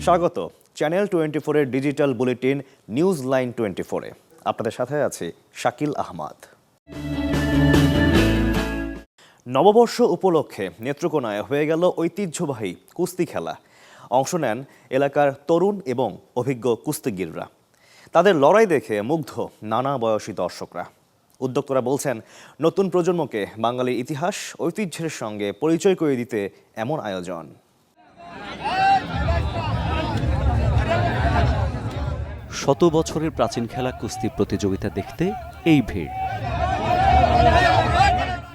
স্বাগত চ্যানেল 24 এর digital bulletin news line 24 এ। আপনাদের সাথে আছি শাকিল আহমদ। নববর্ষ উপলক্ষে নেত্রকোনায় হয়ে গেল ঐতিহ্যবাহী কুস্তি খেলা। অংশ নেন এলাকার তরুণ এবং অভিজ্ঞ কুস্তিগিররা। তাদের লড়াই দেখে মুগ্ধ নানা বয়সী দর্শকরা। উদ্যোক্তারা বলছেন, নতুন প্রজন্মকে বাঙালির ইতিহাস ঐতিহ্যের সঙ্গে পরিচয় করে দিতে এমন আয়োজন। শত বছরের প্রাচীন খেলা কুস্তি প্রতিযোগিতা দেখতে এই ভিড়।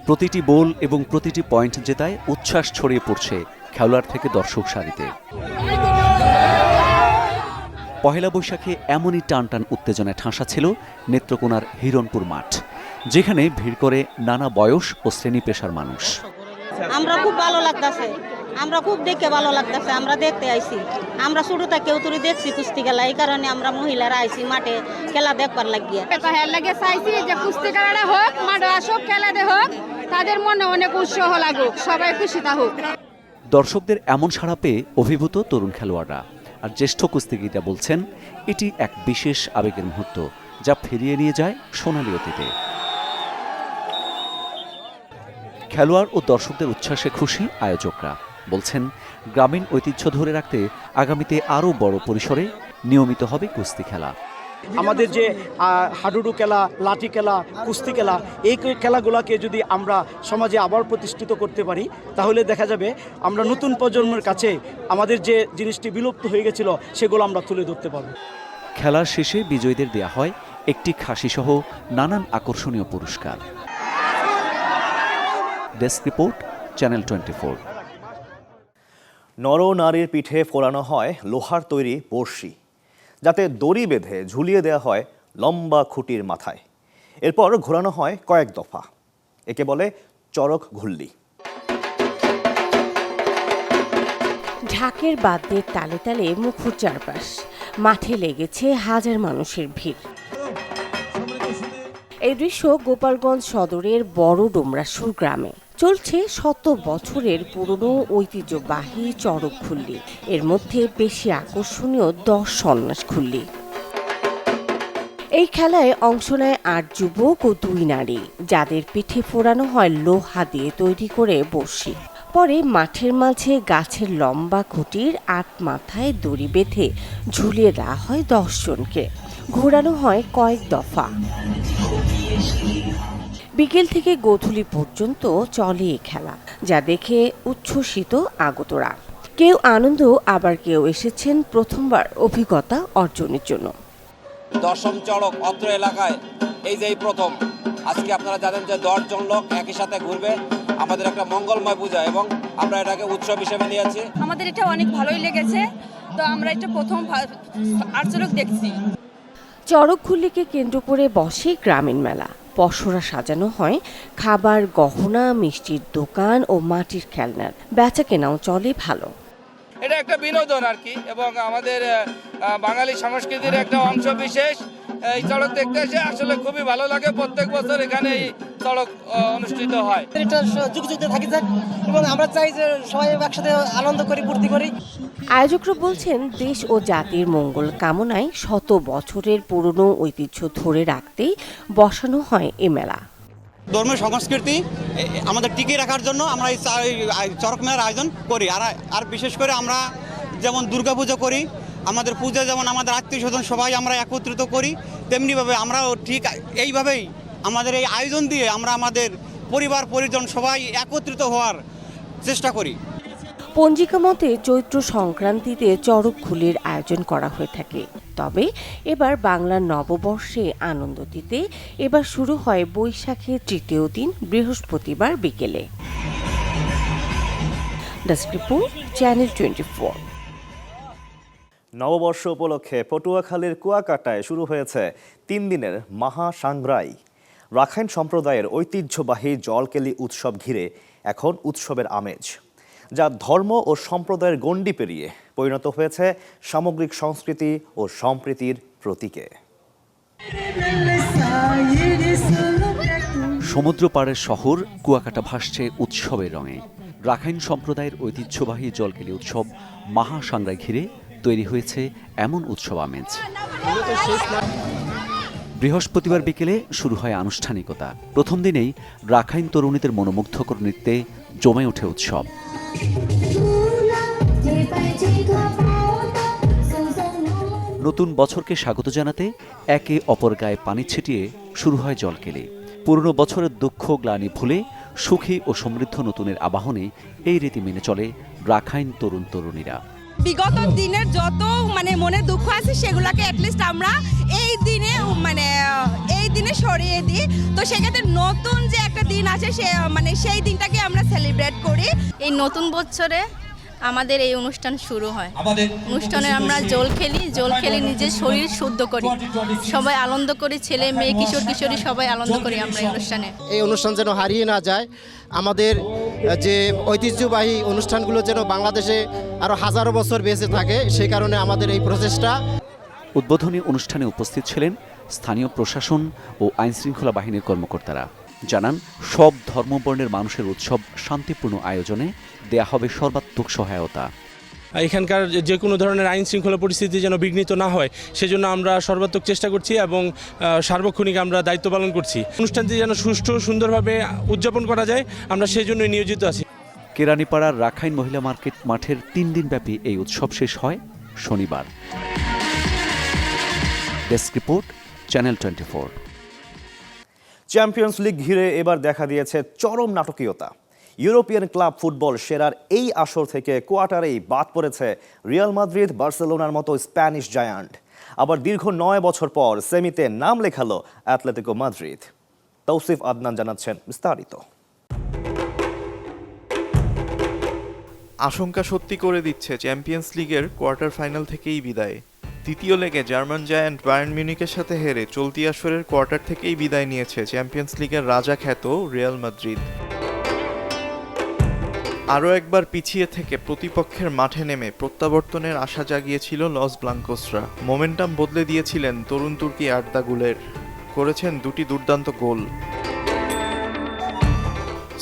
প্রতিটি বোল এবং প্রতিটি পয়েন্ট জেতায় উচ্ছ্বাস ছড়িয়ে পড়ছে খেলোয়াড় থেকে দর্শক সারিতে। পহেলা বৈশাখে এমনই টানটান উত্তেজনায় ঠাসা ছিল নেত্রকোনার হিরণপুর মাঠ, যেখানে ভিড় করে নানা বয়স ও শ্রেণী পেশার মানুষ। আমরা খুব ভালো লাগতেছে, আমরা খুব দেখে ভালো লাগতেছে। আমরা দেখতে আইছি, আমরা ছোট থেকে উতরে দেখছি কুস্তি খেলা, এই কারণে আমরা মহিলারা আইছি মাঠে খেলা দেখবার লাগিয়ে। লাগে চাইছি যে কুস্তি খেলাটা হোক, মাঠে আসুক, খেলাতে হোক, তাদের মনে অনেক উৎসাহ লাগুক, সবাই খুশি থাকুক। দর্শকদের এমন সাড়া পেয়ে অভিভূত তরুণ খেলোয়াড়রা আর জ্যেষ্ঠ কুস্তিগিরা বলছেন, এটি এক বিশেষ আবেগের মুহূর্ত, যা ফিরিয়ে নিয়ে যায় সোনালী অতীতে। খেলোয়াড় ও দর্শকদের উচ্ছ্বাসে খুশি আয়োজকরা। বলছেন, গ্রামীণ ঐতিহ্য ধরে রাখতে আগামীতে আরও বড় পরিসরে নিয়মিত হবে কুস্তি খেলা। আমাদের যে হাডুডু খেলা, লাঠি খেলা, কুস্তি খেলা, এই খেলাগুলোকে যদি আমরা সমাজে আবার প্রতিষ্ঠিত করতে পারি, তাহলে দেখা যাবে আমরা নতুন প্রজন্মের কাছে আমাদের যে জিনিসটি বিলুপ্ত হয়ে গেছিল সেগুলো আমরা তুলে ধরতে পারব। খেলার শেষে বিজয়ীদের দেয়া হয় একটি খাসিসহ নানান আকর্ষণীয় পুরস্কার। Desk report, channel 24। নর নারীর পিঠে ফোড়ানো হয় লোহার তৈরি বড়শি, যাতে দড়ি বেঁধে ঝুলিয়ে দেওয়া হয় লম্বা খুঁটির মাথায়। এরপর ঘোরানো হয় কয়েক দফা। একে বলে চরক ঘুল্লি। ঢাকের বাদ্যের তালে তালে মুখর চারপাশ, মাঠে লেগেছে হাজার মানুষের ভিড়। এই দৃশ্য গোপালগঞ্জ সদরের বড় ডোমরাসুর গ্রামে। চলছে শত বছরের পুরনো ঐতিহ্যবাহী চড়ক ঘুল্লি। এর মধ্যে বেশি আকর্ষণীয় 10 সন্ন্যাস ঘুল্লি। এই খেলায় অংশ নেয় 8 যুবক ও 2 নারী, যাদের পিঠে ফোড়ানো হয় লোহা দিয়ে তৈরি করে বড়শি। পরে মাঠের মাঝে গাছের লম্বা খুঁটির 8 মাথায় দড়ি বেঁধে ঝুলিয়ে দেওয়া হয় 10 জনকে। ঘোরানো হয় কয়েক দফা। বিকেল থেকে গোধূলি পর্যন্ত চলে এই খেলা, যা দেখে উচ্ছ্বসিত আগতরা। কেউ আনন্দ, আবার কেউ এসেছেন প্রথমবার অভিজ্ঞতা অর্জনের জন্য। দশম চড়ক অত্র এলাকায় এই যে প্রথম। আজকে আপনারা জানেন যে 10 জন লোক একই সাথে ঘুরবে, আমাদের একটা মঙ্গলময় পূজা, এবং আমরা এটাকে উৎসব হিসেবে নিয়েছি। আমাদের এটা অনেক ভালোই লেগেছে, তো আমরা এটা প্রথম আর্চলক দেখছি। চড়ক ঘুল্লিকে কেন্দ্র করে বসে গ্রামীণ মেলা। পসরা সাজানো হয় খাবার, গহনা, মিষ্টির দোকান ও মাটির খেলনার। বেচা কেনাও চলে ভালো। এটা একটা বিনোদন আর কি, এবং আমাদের বাঙালি সংস্কৃতির একটা অংশ বিশেষ। এই চড়ক দেখতে এসে আসলে খুবই ভালো লাগে। প্রত্যেক বছর এখানে এই চড়ক অনুষ্ঠিত হয়। এটা যুগ যুগ থাকি যাক, এবং আমরা চাই যে সবাই একসাথে আনন্দ করি, ফুর্তি করি। আয়োজকরা বলছেন, দেশ ও জাতির মঙ্গল কামনায় শত বছরের পুরনো ঐতিহ্য ধরে রাখতেই বসানো হয় এ মেলা। ধর্মীয় সংস্কৃতি আমাদের টিকিয়ে রাখার জন্য আমরা এই চড়ক মেলার আয়োজন করি। আর বিশেষ করে আমরা যেমন দুর্গাপূজা করি, আমাদের পূজা যেমন আমাদের আত্মীয় স্বজন সবাই আমরা একত্রিত করি, তেমনিভাবে আমরাও ঠিক এইভাবেই আমাদের এই আয়োজন দিয়ে আমরা আমাদের পরিবার পরিজন সবাই একত্রিত হওয়ার চেষ্টা করি। পঞ্জিকা মতে চৈত্র সংক্রান্তিতে চড়ক ঘুল্লির আয়োজন করা হয়ে থাকে। তবে এবার বাংলার নববর্ষে আনন্দ দিতে এবার শুরু হয় বৈশাখের 3য় দিন বৃহস্পতিবার বিকেলে। Desk report, channel 24। নববর্ষ উপলক্ষে পটুয়াখালীর কুয়াকাটায় শুরু হয়েছে 3 দিনের মহাসাংগ্রাই। রাখাইন সম্প্রদায়ের ঐতিহ্যবাহী জলকেলি উৎসব ঘিরে এখন উৎসবের আমেজ, যা ধর্ম ও সম্প্রদায়ের গণ্ডি পেরিয়ে পরিণত হয়েছে সামগ্রিক সংস্কৃতি ও সম্প্রীতির প্রতীকে। সমুদ্র পাড়ের শহর কুয়াকাটা ভাসছে উৎসবের রঙে। রাখাইন সম্প্রদায়ের ঐতিহ্যবাহী জলকেলি উৎসব মহাসাংগ্রাই ঘিরে তৈরি হয়েছে এমন উৎসব আমেজ। বৃহস্পতিবার বিকেলে শুরু হয় আনুষ্ঠানিকতা। প্রথম দিনেই রাখাইন তরুণীদের মনোমুগ্ধকর নৃত্যে জমে ওঠে উৎসব। নতুন বছরকে স্বাগত জানাতে একে অপর গায়ে পানি ছিটিয়ে শুরু হয় জলকেলি। পুরনো বছরের দুঃখ গ্লানি ভুলে সুখী ও সমৃদ্ধ নতুনের আবাহনে এই রীতি মেনে চলে রাখাইন তরুণ তরুণীরা। বিগত দিনের যত মনে দুঃখ আছে সেগুলোকে অ্যাটলিস্ট আমরা এই দিনে সরিয়ে দিই। তো সেক্ষেত্রে নতুন যে একটা দিন আছে সেই দিনটাকে আমরা সেলিব্রেট করি। এই নতুন বছরে আমাদের এই অনুষ্ঠান শুরু হয়। অনুষ্ঠানে আমরা জল খেলি নিজের শরীর শুদ্ধ করি, সবাই আনন্দ করি, ছেলে মেয়ে কিশোর কিশোরী সবাই আনন্দ করি আমরা এই অনুষ্ঠানে। এই অনুষ্ঠান যেন হারিয়ে না যায়, আমাদের যে ঐতিহ্যবাহী অনুষ্ঠানগুলো যেন বাংলাদেশে আরও হাজারো বছর বেঁচে থাকে, সেই কারণে আমাদের এই প্রচেষ্টা। উদ্বোধনী অনুষ্ঠানে উপস্থিত ছিলেন স্থানীয় প্রশাসন ও আইনশৃঙ্খলা বাহিনীর কর্মকর্তারা। জানান, সব ধর্মবর্ণের মানুষের উৎসব শান্তিপূর্ণ আয়োজনে দেয়া হবে সর্বাত্মক সহায়তা। এখানকার যে কোনো ধরনের আইন শৃঙ্খলা পরিস্থিতি যেন বিঘ্নিত না হয় সেজন্য আমরা সর্বাত্মক চেষ্টা করছি এবং সার্বক্ষণিক আমরা দায়িত্ব পালন করছি। অনুষ্ঠানটি যেন সুষ্ঠু সুন্দরভাবে উদযাপন করা যায়, আমরা সেই জন্যই নিয়োজিত আছি। কেরানীপাড়ার রাখাইন মহিলা মার্কেট মাঠের 3 দিনব্যাপী এই উৎসব শেষ হয় শনিবার। Desk report, channel 24। Champions league ঘিরে এবার দেখা দিয়েছে চরম নাটকীয়তা। ইউরোপিয়ান ক্লাব ফুটবল সেরার এই আসর থেকে কোয়ার্টারেই বাদ পড়েছে রিয়াল মাদ্রিদ, বার্সেলোনার মতো স্প্যানিশ জায়ান্ট। আবার দীর্ঘ 9 বছর পর সেমিতে নাম লেখালো অ্যাটলেটিকো মাদ্রিদ। তৌসিফ আদনান জানাচ্ছেন বিস্তারিত। আশঙ্কা সত্যি করে দিচ্ছে চ্যাম্পিয়ন্স লিগের কোয়ার্টার ফাইনাল থেকেই বিদায়। দ্বিতীয় লেগে জার্মান জায়ান্ট বায়ার্ন মিউনিখের সাথে হেরে চলতি আসরের কোয়ার্টার থেকেই বিদায় নিয়েছে চ্যাম্পিয়ন্স লিগের রাজা খ্যাত রিয়াল মাদ্রিদ। আরও একবার পিছিয়ে থেকে প্রতিপক্ষের মাঠে নেমে প্রত্যাবর্তনের আশা জাগিয়েছিল লস ব্লাঙ্কোসরা। মোমেন্টাম বদলে দিয়েছিলেন তরুণ তুর্কি আর্দা গুলের, করেছেন 2টি দুর্দান্ত গোল।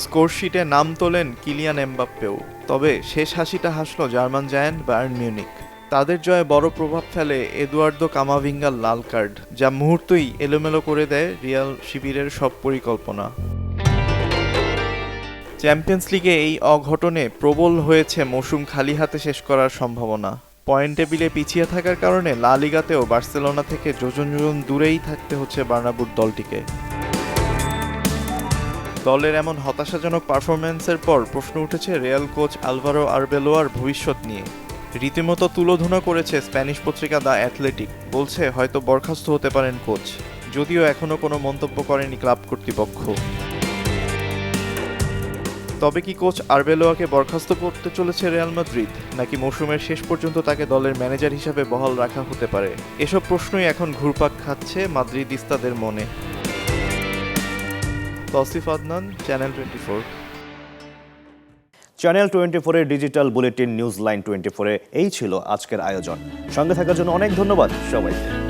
স্কোরশিটে নাম তোলেন কিলিয়ান এমবাপ্পেও। তবে শেষ হাসিটা হাসল জার্মান জায়ান্ট বায়ার্ন মিউনিখ। তাদের জয়ে বড় প্রভাব ফেলে এদুয়ার্দো কামাভিঙ্গার লাল কার্ড, যা মুহূর্তেই এলোমেলো করে দেয় রিয়াল শিবিরের সব পরিকল্পনা। চ্যাম্পিয়ন্স লিগে এই অঘটনে প্রবল হয়েছে মৌসুম খালি হাতে শেষ করার সম্ভাবনা। পয়েন্ট টেবিলে পিছিয়ে থাকার কারণে লা লিগাতেও বার্সেলোনা থেকে যোজন যোজন দূরেই থাকতে হচ্ছে বার্নাব্যুর দলটিকে। দলের এমন হতাশাজনক পারফরম্যান্সের পর প্রশ্ন উঠেছে রিয়াল কোচ আলভারো আরবেলোয়ার ভবিষ্যৎ নিয়ে। রীতিমতো তুলোধনা করেছে স্প্যানিশ পত্রিকা দ্য অ্যাথলেটিক। বলছে হয়তো বরখাস্ত হতে পারেন কোচ, যদিও এখনও কোনো মন্তব্য করেনি ক্লাব কর্তৃপক্ষ। তবে কি কোচ আরবেলোয়াকে বরখাস্ত করতে চলেছে রিয়াল মাদ্রিদ, নাকি মৌসুমের শেষ পর্যন্ত তাকে দলের ম্যানেজার হিসেবে বহাল রাখা হতে পারে? এসব প্রশ্নই এখন ঘুরপাক খাচ্ছে মাদ্রিদিস্তাদের মনে। তৌসিফ আদনান, চ্যানেল 24। চ্যানেল 24-এর ডিজিটাল বুলেটিন নিউজ লাইন 24-এ এই ছিল আজকের আয়োজন। সঙ্গে থাকার জন্য অনেক ধন্যবাদ সবাইকে।